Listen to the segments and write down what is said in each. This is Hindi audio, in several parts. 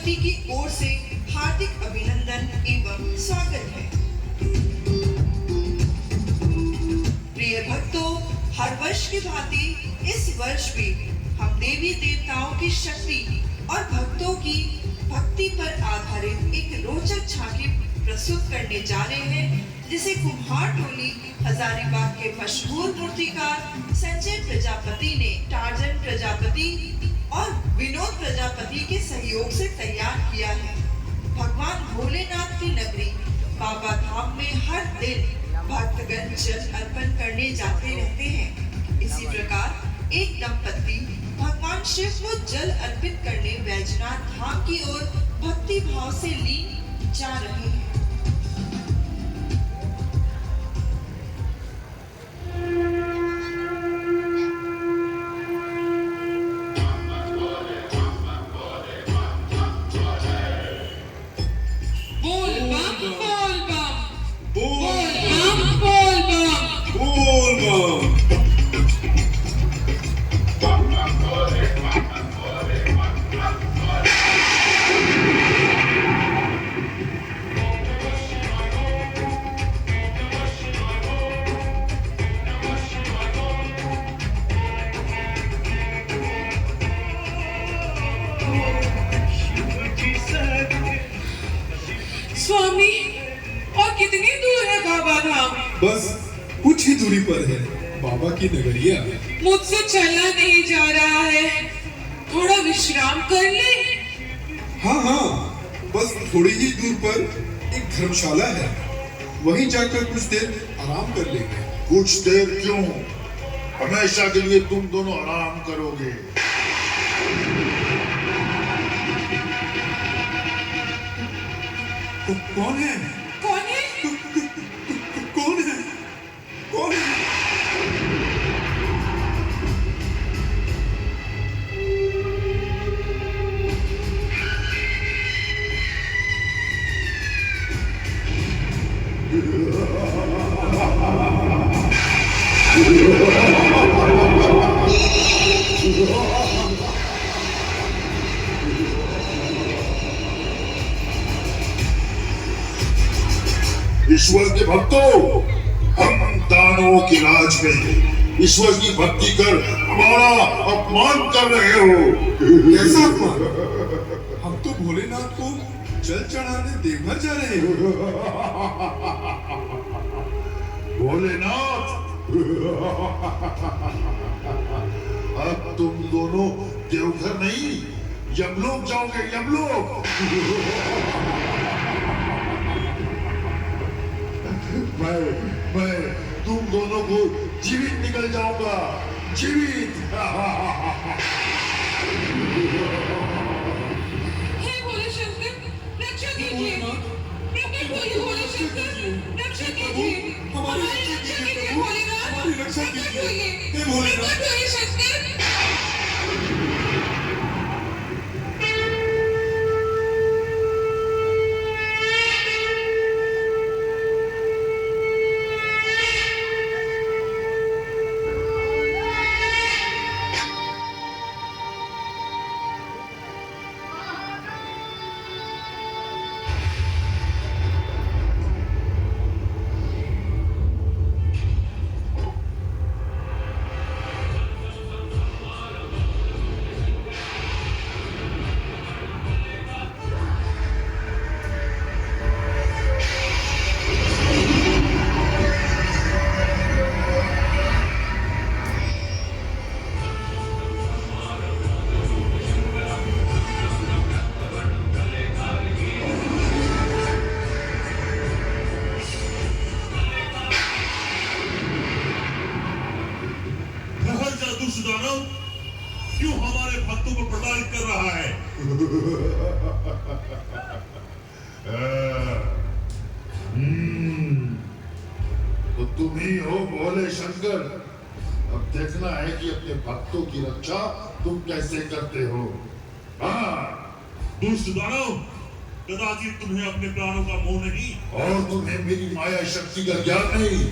शक्ति की ओर से हार्दिक अभिनंदन एवं स्वागत है। प्रिय भक्तों, हर वर्ष की भांति इस वर्ष भी हम देवी देवताओं की शक्ति और भक्तों की भक्ति पर आधारित एक रोचक झांकी प्रस्तुत करने जा रहे हैं, जिसे कुम्हार टोली हजारीबाग के मशहूर मूर्तिकार संजय प्रजापति ने टार्जन प्रजापति और विनोद प्रजापति के सहयोग से तैयार किया है। भगवान भोलेनाथ की नगरी बाबा धाम में हर दिन भक्तगण जल अर्पण करने जाते रहते हैं। इसी प्रकार एक दंपति भगवान शिव को जल अर्पित करने वैजनाथ धाम की ओर भक्ति भाव से लीन जा रहे हैं। स्वामी, और कितनी दूर है बाबा धाम? बस कुछ ही दूरी पर है बाबा की नगरिया। मुझसे चला नहीं जा रहा है, थोड़ा विश्राम कर ले। हाँ हाँ, बस थोड़ी ही दूर पर एक धर्मशाला है, वहीं जाकर कुछ देर आराम कर लेंगे। कुछ देर क्यों, हमेशा के लिए तुम दोनों आराम करोगे। कौन है? कौन है? कौन है? कौन है? ईश्वर के भक्तों, हम दानवों के राज में ईश्वर की भक्ति कर हमारा अपमान कर रहे हो। ऐसा अपमान? हम तो भोलेनाथ को जल चढ़ाने देवघर जा रहे हैं। भोलेनाथ, अब तुम दोनों देवघर नहीं यमलोक जाओगे, यमलोक। मैं तुम दोनों को जीवित निकल जाऊंगा, जीवित। हे भोले शंकर, रक्षा कीजिए। प्रकट होइए भोले शंकर, रक्षा कीजिए। हमारी रक्षा कीजिए भोलेनाथ, हमारी रक्षा कीजिए। प्रकट होइए। हे भोलेनाथ। प्रकट होइए शंकर। दानव क्यों हमारे भक्तों को प्रताड़ित कर रहा है? तो तुम ही हो भोले शंकर। अब देखना है कि अपने भक्तों की रक्षा तुम कैसे करते हो। हाँ, दुष्ट दानव, कदाचित तुम्हें अपने प्राणों का मोह नहीं और तुम्हें मेरी माया शक्ति का ज्ञान नहीं।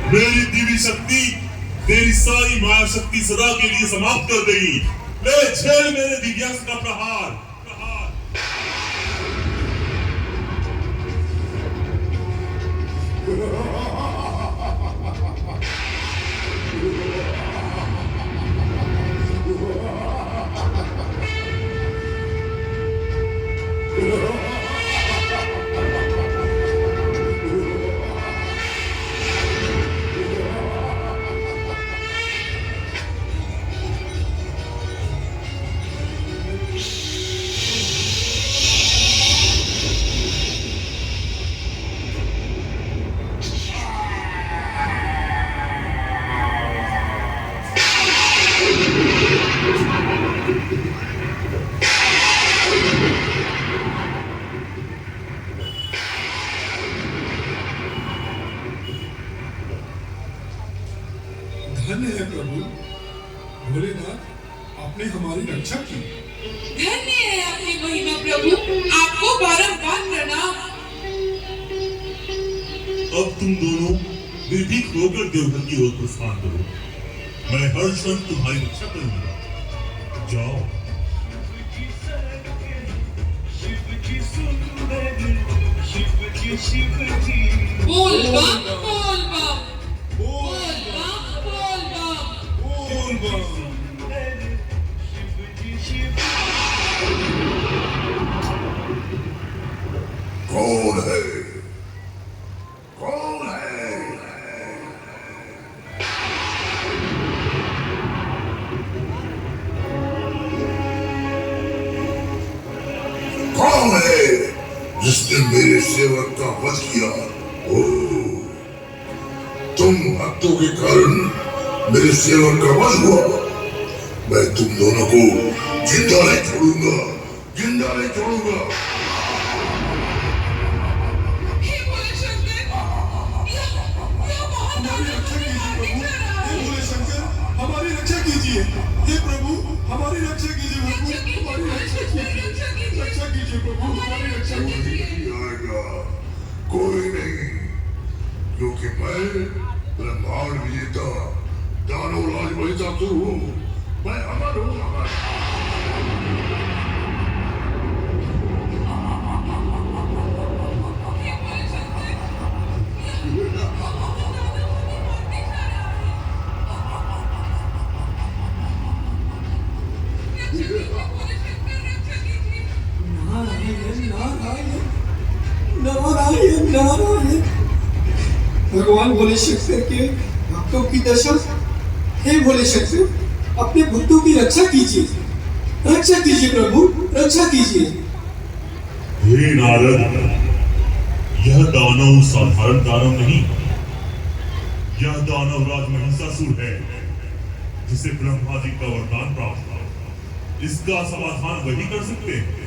मेरी दिव्य शक्ति तेरी सारी माया शक्ति सदा के लिए समाप्त कर देगी। ले झेल मेरे दिव्यांश का प्रहार प्रहार। धन्य है प्रभु भोलेनाथ, आपने हमारी रक्षा की। धन्य है आपकी महिमा प्रभु, आपको बारंबार प्रणाम। अब तुम दोनों निर्भीक होकर देवघर की ओर प्रस्थान करो। मैं हर क्षण तुम्हारी रक्षा करूंगा। जाओ। बोल बम बोल बम बोल बम बोल बम। बोल बम। कौन है? कौन है? कौन है जिसने मेरे सेवक का वध किया? ओह, तुम भक्तों के कारण मेरे सेवक का वध हुआ। मैं तुम दोनों को जिंदा नहीं छोड़ूंगा, जिंदा नहीं छोड़ूंगा। हे भोले शंकर, यह हमारी रक्षा कीजिए प्रभु। हे भोले शंकर, हमारी रक्षा कीजिए। हे प्रभु, हमारी रक्षा कीजिए प्रभु। हमारी रक्षा कीजिए, रक्षा कीजिए प्रभु, हमारी रक्षा कीजिए। नहीं आएगा कोई नहीं, क्योंकि मैं ब्रह्मांड विजेता दानव राज महिषासुर हूँ। मैं अमर हूँ, अमर। नारायण नारायण नारायण नारायण। भगवान भोले शंकर के भक्तों की दशा। हे भोले शंकर, अपने भक्तों की रक्षा कीजिए, रक्षा कीजिए प्रभु, रक्षा कीजिए। हे नारद, यह दानव साधारण दानव नहीं, यह दानव राज महिषासुर है जिसे ब्रह्मा जी का वरदान प्राप्त हुआ। इसका समाधान वही कर सकते हैं।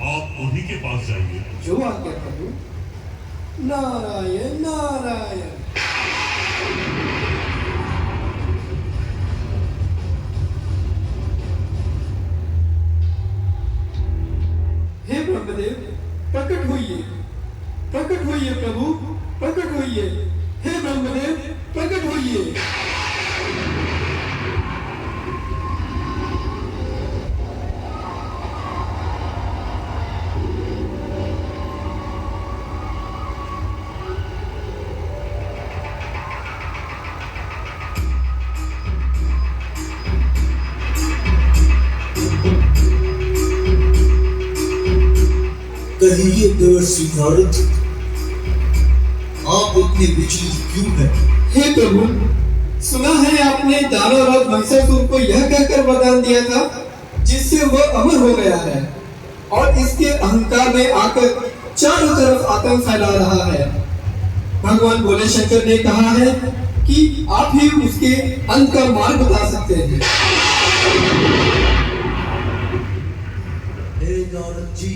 आप उन्हीं के पास जाइए। जो आज्ञा प्रभु। नारायण नारायण। हे ब्रह्मदेव, प्रकट होइए, प्रकट होइए प्रभु, प्रकट होइए। हे ब्रह्मदेव, प्रकट होइए। कहिए देवर्षि नारद, आप इतने विचलित क्यों हैं? हे प्रभु, सुना है आपने दानवराज महिषासुर को यह कहकर वरदान दिया था जिससे वह अमर हो गया है और इसके अहंकार में आकर चारों तरफ आतंक फैला रहा है। भगवान भोले शंकर ने कहा है कि आप ही उसके अंत का मार्ग बता सकते हैं। हे नारद जी,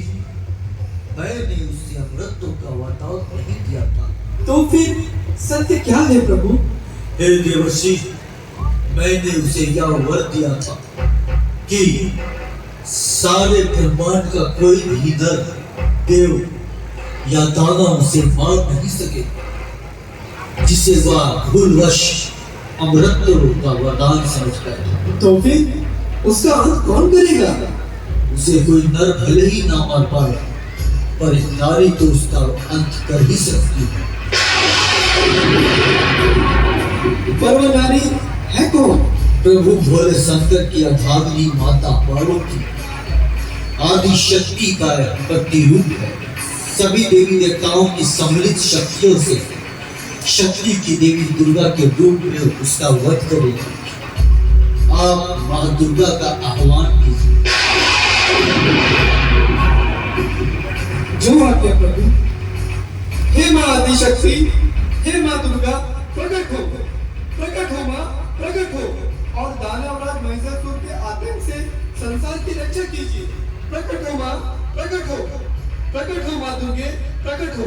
मैंने उसे अमृतों का वरदान नहीं दिया था। तो फिर सत्य क्या है प्रभु? हे देवर्षि, मैंने उसे यह वर दिया था कि सारे ब्रह्मांड का कोई भी दर, देव या दानव उसे मार नहीं सके, जिसे वह भूलवश अमृतों का वरदान समझ गया। तो फिर उसका अंत कौन करेगा? उसे कोई नर भले ही ना मार पाए, पर एक नारी तो उसका अंत कर ही सकती है। पर वो नारी है कौन? प्रभु भोले शंकर की अभागिनी माता पार्वती आदि शक्ति का प्रतिरूप है। सभी देवी देवताओं की सम्मिलित शक्तियों से शक्ति की देवी दुर्गा के रूप में उसका वध करेगा। आप मां दुर्गा का आह्वान कीजिए। जो आज्ञा प्रभु। हे मां आदिशक्ति, हे मां दुर्गा, प्रकट हो मां, प्रकट हो और दानवराज महिषासुर के आतंक से संसार की रक्षा कीजिए। प्रकट हो मां, प्रकट हो मां दुर्गे, प्रकट हो।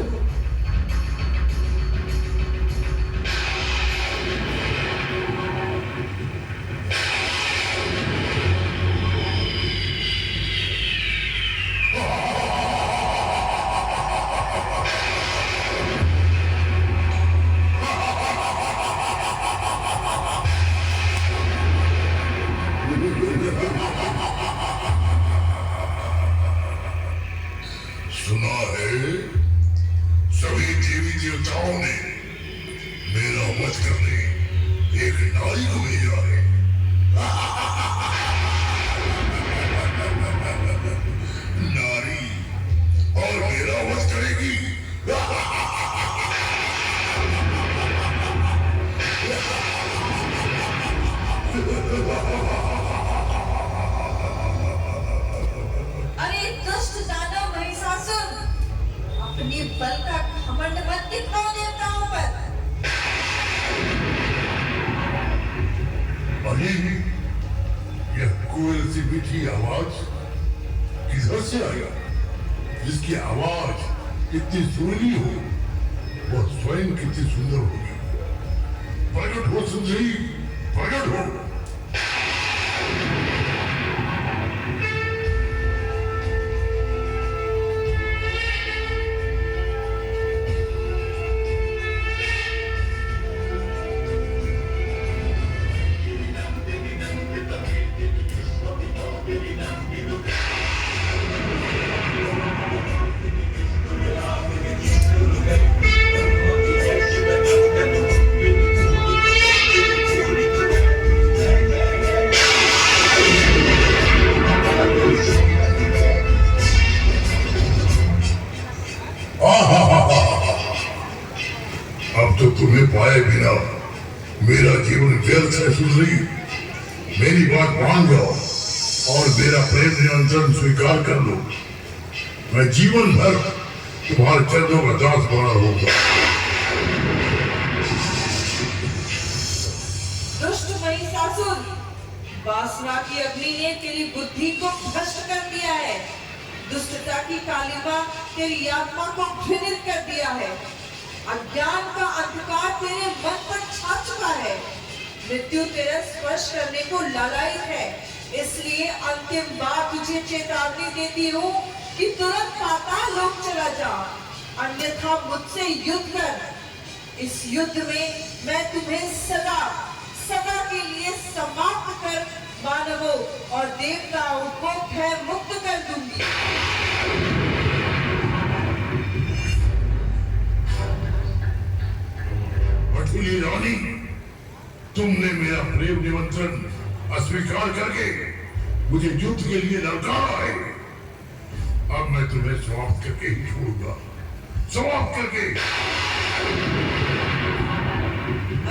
सुना है सभी देवी देवताओं ने मेरा वध करने एक नारी को भेजा है। नारी और मेरा वध करेगी। अरे दुष्ट दानव महिषासुर, अपनी बल का घमंड मत दिखाओ देवताओं पर। अरे यह कोयल सी मीठी आवाज किधर से आया? जिसकी आवाज इतनी सुरीली हो वह स्वयं कितनी सुंदर होगी। प्रकट हो सुंदरी, प्रकट हो। अब तो तुम्हें पाए बिना मेरा जीवन व्यर्थ है सुंदरी। मेरी बात मान जाओ और मेरा प्रेम नियंत्रण स्वीकार कर लो। मैं जीवन भर तुम्हारे चरणों का दास बना रहूंगा। दुष्ट महिषासुर, वासना की अग्नि ने तेरी बुद्धि को भ्रष्ट कर दिया है। दुष्टता की कालिमा तेरी आत्मा को घृणित कर दिया है। अज्ञान का अंधकार तेरे मन पर छा चुका है। मृत्यु तेरा स्पर्श करने को लालायित है। इसलिए अंतिम बार तुझे चेतावनी देती हूँ कि तुरंत पाताल लोक चला जा, अन्यथा मुझसे युद्ध कर। इस युद्ध में मैं तुम्हें सदा के लिए समाप्त कर मानवों और देवताओं को भय मुक्त कर दूंगी। बटुली रानी, तुमने मेरा प्रेम निमंत्रण अस्वीकार करके मुझे युद्ध के लिए ललकारा है। अब मैं तुम्हें समाप्त करके ही छोड़ूंगा, समाप्त करके।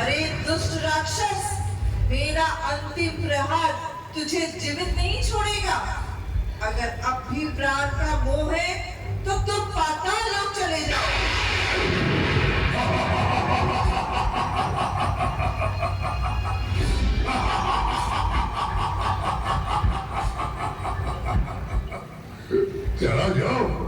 अरे दुष्ट राक्षस, मेरा अंतिम प्रहार तुझे जीवित नहीं छोड़ेगा। अगर अब भी प्राण का मोह है तो तुम पाताल लोक चले जाओ। चला जाओ।